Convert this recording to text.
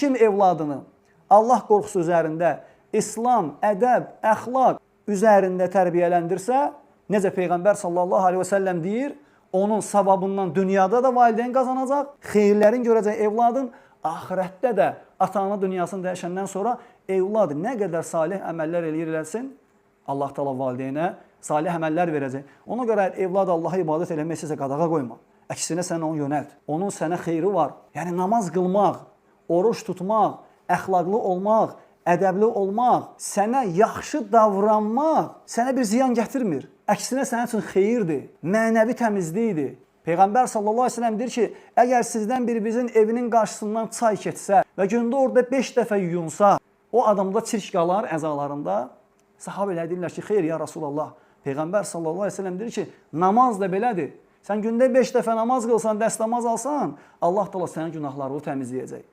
kim evladını Allah qorxusu üzərində, İslam, ədəb, əxlaq üzərində tərbiyələndirsə, necə Peyğəmbər sallallahu aleyhi və səlləm deyir, onun savabından dünyada da valideyn qazanacaq, xeyirlərin görəcək evladın, axirətdə də ata-ana dünyasını dəyişəndən sonra evladı nə qədər salih əməllər eləyirlərsin, Allah təala valideynə salih əməllər verəcək. Ona görə evlad Allaha ibadət eləmək sizə qadağa qoyma. Əksinə sən onu yönəlt. Onun sənə xeyri var. Yəni namaz qılmaq, oruç tutmaq, əxlaqlı olmaq, ədəbli olmaq, sənə yaxşı davranmaq sənə bir ziyan gətirmir. Əksinə sənin üçün xeyirdir, mənəvi təmizlikdir. Peyğəmbər sallallahu aleyhi ve sellem deyir ki, əgər sizdən birinizin evinin qarşısından çay keçsə və gündə orada 5 dəfə yuyunsa, o adamda çirk qalar əzalarında. Sahabələr deyirlər ki, xeyr ya Rasulallah. Peyğəmbər sallallahu aleyhi ve sellem deyir ki, namaz da belədir. Sən gündə 5 dəfə namaz qılsan, dəstəmaz alsan, Allah da sənin günahlarını təmizləyəcək.